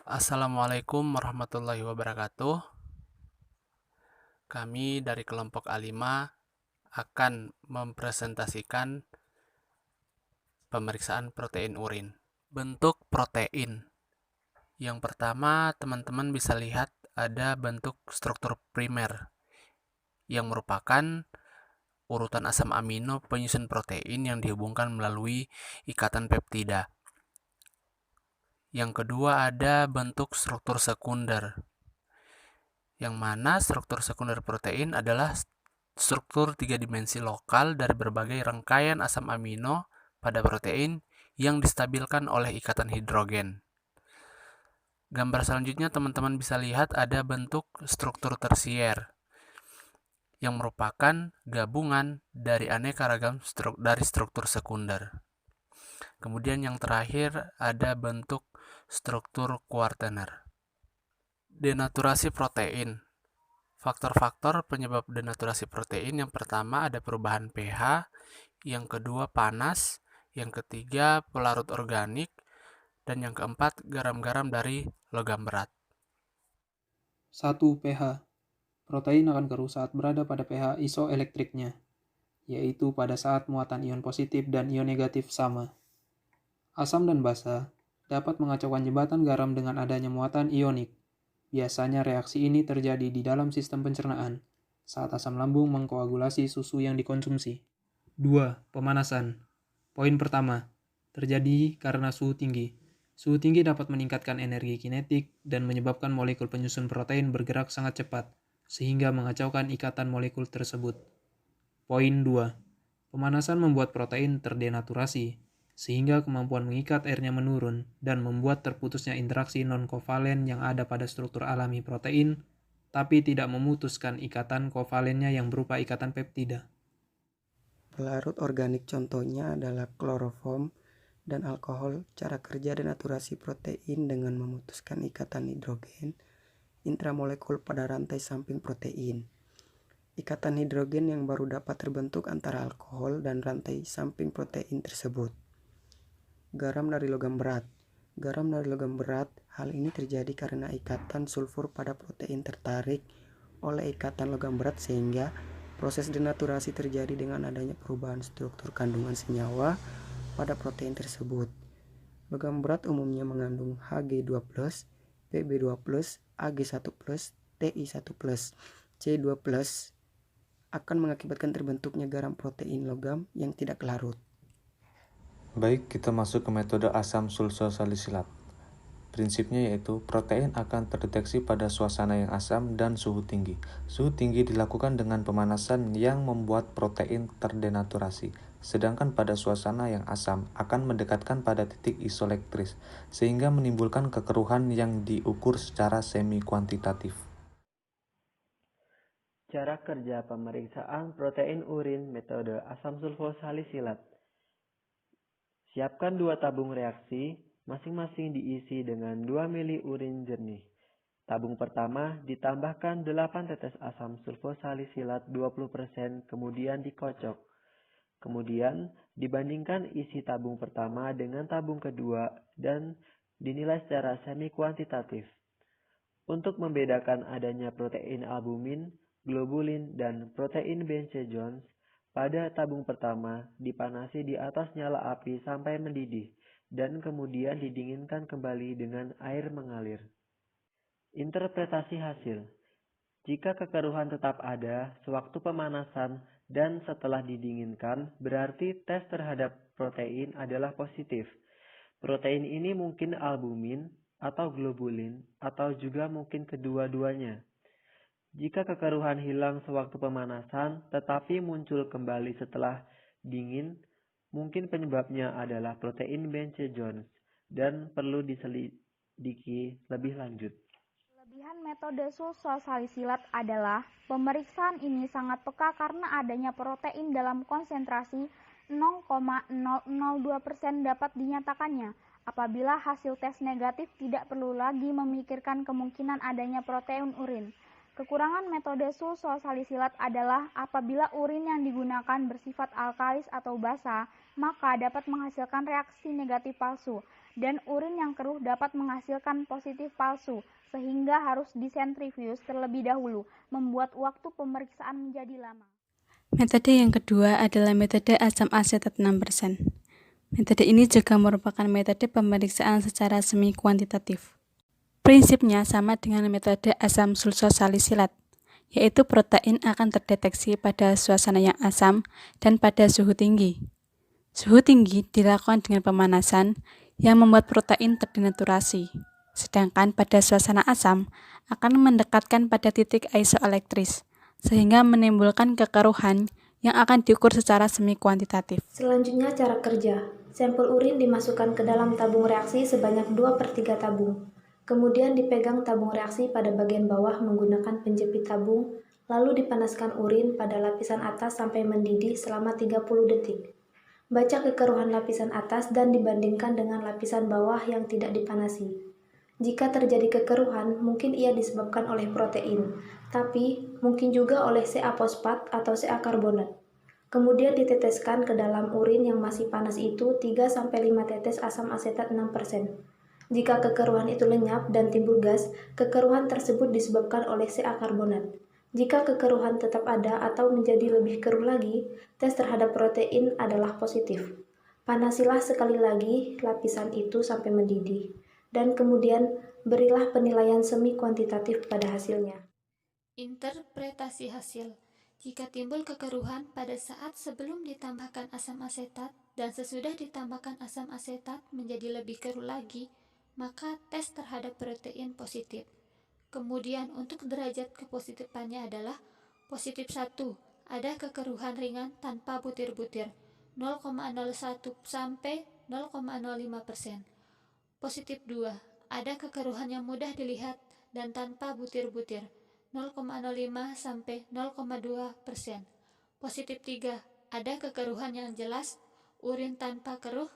Assalamualaikum warahmatullahi wabarakatuh. Kami dari kelompok A5 akan mempresentasikan pemeriksaan protein urin. Bentuk protein. Yang pertama, teman-teman bisa lihat ada bentuk struktur primer yang merupakan urutan asam amino penyusun protein yang dihubungkan melalui ikatan peptida. Yang kedua ada bentuk struktur sekunder, yang mana struktur sekunder protein adalah struktur tiga dimensi lokal dari berbagai rangkaian asam amino pada protein yang distabilkan oleh ikatan hidrogen. Gambar selanjutnya teman-teman bisa lihat ada bentuk struktur tersier yang merupakan gabungan dari aneka ragam dari struktur sekunder. Kemudian yang terakhir ada bentuk struktur kuartener. Denaturasi protein. Faktor-faktor penyebab denaturasi protein yang pertama ada perubahan pH, yang kedua panas, yang ketiga pelarut organik, dan yang keempat garam-garam dari logam berat. 1. pH. Protein akan keruh saat berada pada pH isoelektriknya, yaitu pada saat muatan ion positif dan ion negatif sama. Asam dan basa dapat mengacaukan jembatan garam dengan adanya muatan ionik. Biasanya reaksi ini terjadi di dalam sistem pencernaan saat asam lambung mengkoagulasi susu yang dikonsumsi. 2. Pemanasan. Poin pertama, terjadi karena suhu tinggi. Suhu tinggi dapat meningkatkan energi kinetik dan menyebabkan molekul penyusun protein bergerak sangat cepat, sehingga mengacaukan ikatan molekul tersebut. Poin 2. Pemanasan membuat protein terdenaturasi, sehingga kemampuan mengikat airnya menurun dan membuat terputusnya interaksi non-kovalen yang ada pada struktur alami protein, tapi tidak memutuskan ikatan kovalennya yang berupa ikatan peptida. Pelarut organik contohnya adalah kloroform dan alkohol. Cara kerja denaturasi protein dengan memutuskan ikatan hidrogen intramolekul pada rantai samping protein. Ikatan hidrogen yang baru dapat terbentuk antara alkohol dan rantai samping protein tersebut. Garam dari logam berat. Garam dari logam berat, hal ini terjadi karena ikatan sulfur pada protein tertarik oleh ikatan logam berat sehingga proses denaturasi terjadi dengan adanya perubahan struktur kandungan senyawa pada protein tersebut. Logam berat umumnya mengandung Hg2+, Pb2+, Ag1+, Ti1+, C2+, akan mengakibatkan terbentuknya garam protein logam yang tidak larut. Baik, kita masuk ke metode asam sulfosalisilat. Prinsipnya yaitu protein akan terdeteksi pada suasana yang asam dan suhu tinggi. Suhu tinggi dilakukan dengan pemanasan yang membuat protein terdenaturasi, sedangkan pada suasana yang asam akan mendekatkan pada titik isoelektris, sehingga menimbulkan kekeruhan yang diukur secara semi-kuantitatif. Cara kerja pemeriksaan protein urin metode asam sulfosalisilat. Siapkan 2 tabung reaksi, masing-masing diisi dengan 2 mili urin jernih. Tabung pertama ditambahkan 8 tetes asam sulfosalisilat 20%, kemudian dikocok. Kemudian dibandingkan isi tabung pertama dengan tabung kedua dan dinilai secara semi-kuantitatif. Untuk membedakan adanya protein albumin, globulin, dan protein BNC Jones, pada tabung pertama dipanasi di atas nyala api sampai mendidih dan kemudian didinginkan kembali dengan air mengalir. Interpretasi hasil. Jika kekeruhan tetap ada sewaktu pemanasan dan setelah didinginkan, berarti tes terhadap protein adalah positif. Protein ini mungkin albumin atau globulin atau juga mungkin kedua-duanya. Jika kekeruhan hilang sewaktu pemanasan tetapi muncul kembali setelah dingin, mungkin penyebabnya adalah protein BNC Jones dan perlu diselidiki lebih lanjut. Kelebihan metode sulfosalisilat adalah pemeriksaan ini sangat peka karena adanya protein dalam konsentrasi 0,002% dapat dinyatakannya. Apabila hasil tes negatif, tidak perlu lagi memikirkan kemungkinan adanya protein urin. Kekurangan metode sulfosalisilat adalah apabila urin yang digunakan bersifat alkalis atau basa, maka dapat menghasilkan reaksi negatif palsu. dan urin yang keruh dapat menghasilkan positif palsu, sehingga harus disentrifuge terlebih dahulu, membuat waktu pemeriksaan menjadi lama. Metode yang kedua adalah metode asam asetat 6%. Metode ini juga merupakan metode pemeriksaan secara semi kuantitatif. Prinsipnya sama dengan metode asam sulfosalisilat, yaitu protein akan terdeteksi pada suasana yang asam dan pada suhu tinggi. Suhu tinggi dilakukan dengan pemanasan yang membuat protein terdenaturasi, sedangkan pada suasana asam akan mendekatkan pada titik isoelektris, sehingga menimbulkan kekeruhan yang akan diukur secara semi kuantitatif. Selanjutnya cara kerja. Sampel urin dimasukkan ke dalam tabung reaksi sebanyak 2/3 tabung. Kemudian dipegang tabung reaksi pada bagian bawah menggunakan penjepit tabung, lalu dipanaskan urin pada lapisan atas sampai mendidih selama 30 detik. Baca kekeruhan lapisan atas dan dibandingkan dengan lapisan bawah yang tidak dipanasi. Jika terjadi kekeruhan, mungkin ia disebabkan oleh protein, tapi mungkin juga oleh Ca fosfat atau Ca karbonat. Kemudian diteteskan ke dalam urin yang masih panas itu 3-5 tetes asam asetat 6%. Jika kekeruhan itu lenyap dan timbul gas, kekeruhan tersebut disebabkan oleh Ca karbonat. Jika kekeruhan tetap ada atau menjadi lebih keruh lagi, tes terhadap protein adalah positif. Panasilah sekali lagi lapisan itu sampai mendidih, dan kemudian berilah penilaian semi kuantitatif pada hasilnya. Interpretasi hasil. Jika timbul kekeruhan pada saat sebelum ditambahkan asam asetat dan sesudah ditambahkan asam asetat menjadi lebih keruh lagi, maka tes terhadap protein positif. Kemudian untuk derajat kepositifannya adalah positif 1, ada kekeruhan ringan tanpa butir-butir, 0,01 sampai 0,05%. Positif 2, ada kekeruhan yang mudah dilihat dan tanpa butir-butir, 0,05 sampai 0,2%. Positif 3, ada kekeruhan yang jelas, urin tanpa keruh,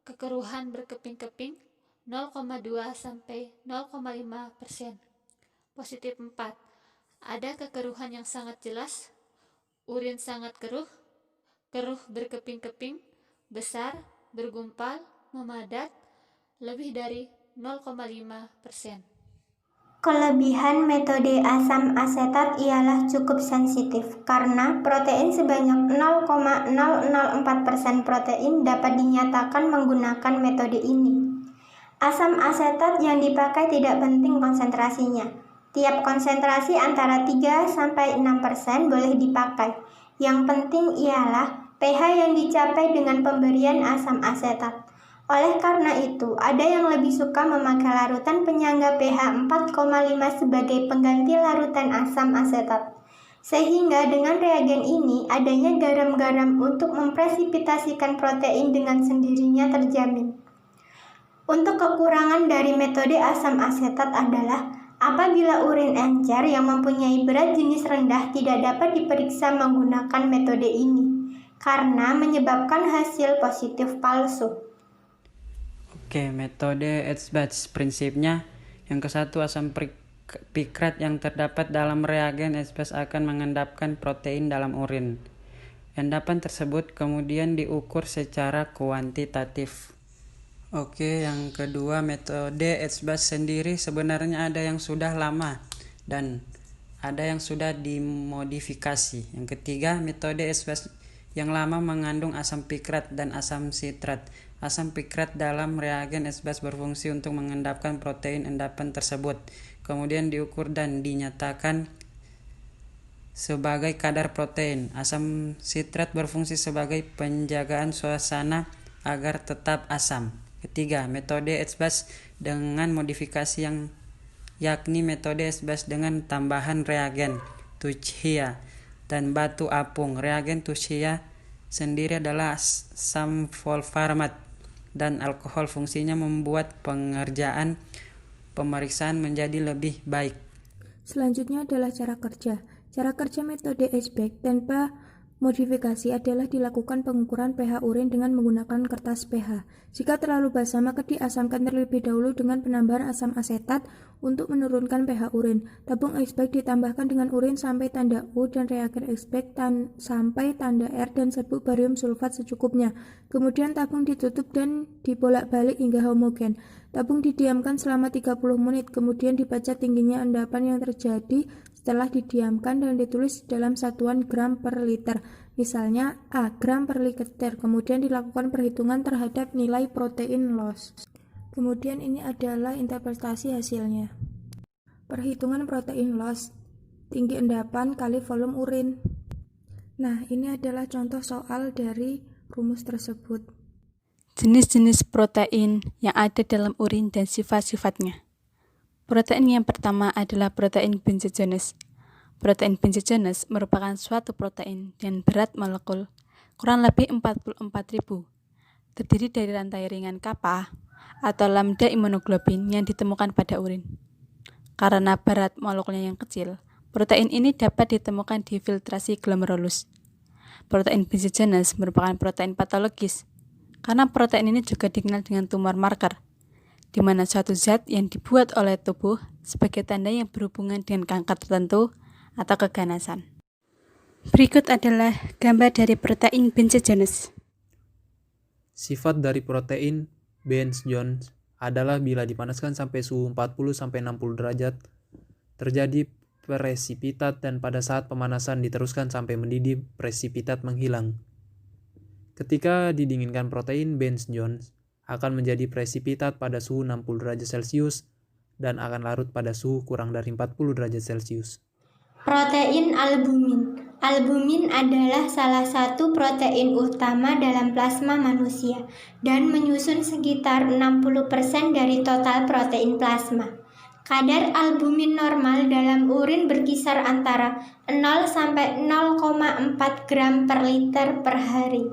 kekeruhan berkeping-keping, 0,2 sampai 0,5%. Positif 4, ada kekeruhan yang sangat jelas, urin sangat keruh, keruh berkeping-keping, besar, bergumpal, memadat, lebih dari 0,5%. Kelebihan metode asam asetat ialah cukup sensitif karena protein sebanyak 0,004% protein dapat dinyatakan menggunakan metode ini. Asam asetat yang dipakai tidak penting konsentrasinya. Tiap konsentrasi antara 3-6% boleh dipakai. Yang penting ialah pH yang dicapai dengan pemberian asam asetat. Oleh karena itu, ada yang lebih suka memakai larutan penyangga pH 4,5 sebagai pengganti larutan asam asetat. Sehingga dengan reagen ini, adanya garam-garam untuk mempresipitasikan protein dengan sendirinya terjamin. Untuk kekurangan dari metode asam asetat adalah apabila urin encer yang mempunyai berat jenis rendah tidak dapat diperiksa menggunakan metode ini, karena menyebabkan hasil positif palsu. Oke, metode Edgebatch prinsipnya yang ke-1, asam pikrat yang terdapat dalam reagen Edgebatch akan mengendapkan protein dalam urin. Endapan tersebut kemudian diukur secara kuantitatif. Oke, yang kedua, metode Edgebatch sendiri sebenarnya ada yang sudah lama dan ada yang sudah dimodifikasi. Yang ketiga, metode Edgebatch yang lama mengandung asam pikrat dan asam sitrat. Asam pikrat dalam reagen Edgebatch berfungsi untuk mengendapkan protein endapan tersebut. Kemudian diukur dan dinyatakan sebagai kadar protein. Asam sitrat berfungsi sebagai penjagaan suasana agar tetap asam. Ketiga, metode Edgebatch dengan modifikasi yang yakni metode Edgebatch dengan tambahan reagen Tuchia dan batu apung. Reagen Tuchia sendiri adalah asam wolframat dan alkohol. Fungsinya membuat pengerjaan pemeriksaan menjadi lebih baik. Selanjutnya adalah cara kerja. Cara kerja metode Edgebatch tanpa Modifikasi adalah dilakukan pengukuran pH urin dengan menggunakan kertas pH. Jika terlalu basah, maka diasamkan terlebih dahulu dengan penambahan asam asetat untuk menurunkan pH urin. Tabung X-Bag ditambahkan dengan urin sampai tanda U dan reagen X-Bag sampai tanda R dan serbuk barium sulfat secukupnya. Kemudian tabung ditutup dan dibolak-balik hingga homogen. Tabung didiamkan selama 30 menit, kemudian dibaca tingginya endapan yang terjadi setelah didiamkan dan ditulis dalam satuan gram per liter, misalnya A gram per liter. Kemudian dilakukan perhitungan terhadap nilai protein loss. Kemudian ini adalah interpretasi hasilnya. Perhitungan protein loss, tinggi endapan kali volume urin. Nah, ini adalah contoh soal dari rumus tersebut. Jenis-jenis protein yang ada dalam urin dan sifat-sifatnya. Protein yang pertama adalah protein benzogenous. Protein benzogenous merupakan suatu protein dengan berat molekul kurang lebih 44.000, terdiri dari rantai ringan kappa atau lambda imunoglobin yang ditemukan pada urin. Karena berat molekulnya yang kecil, protein ini dapat ditemukan di filtrasi glomerulus. Protein benzogenous merupakan protein patologis, karena protein ini juga dikenal dengan tumor marker, di mana suatu zat yang dibuat oleh tubuh sebagai tanda yang berhubungan dengan kanker tertentu atau keganasan. Berikut adalah gambar dari protein benzogenous. Sifat dari protein Benz-Jones adalah bila dipanaskan sampai suhu 40-60 derajat, terjadi presipitat dan pada saat pemanasan diteruskan sampai mendidih, presipitat menghilang. Ketika didinginkan protein Benz-Jones, akan menjadi presipitat pada suhu 60 derajat Celcius dan akan larut pada suhu kurang dari 40 derajat Celcius. Protein albumin. Albumin adalah salah satu protein utama dalam plasma manusia dan menyusun sekitar 60% dari total protein plasma. Kadar albumin normal dalam urin berkisar antara 0 sampai 0,4 gram per liter per hari.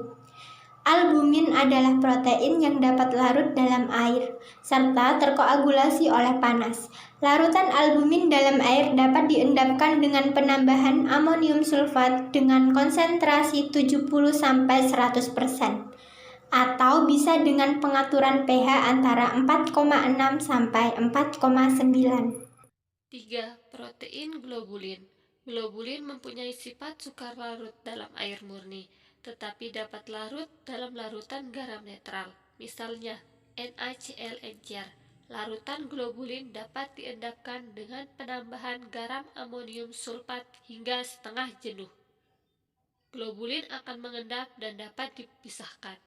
Albumin adalah protein yang dapat larut dalam air, serta terkoagulasi oleh panas. Larutan albumin dalam air dapat diendapkan dengan penambahan amonium sulfat dengan konsentrasi 70-100%, atau bisa dengan pengaturan pH antara 4,6 sampai 4,9. 3. Protein globulin. Globulin mempunyai sifat sukar larut dalam air murni, tetapi dapat larut dalam larutan garam netral, misalnya NaCl encer. Larutan globulin dapat diendapkan dengan penambahan garam amonium sulfat hingga setengah jenuh. Globulin akan mengendap dan dapat dipisahkan.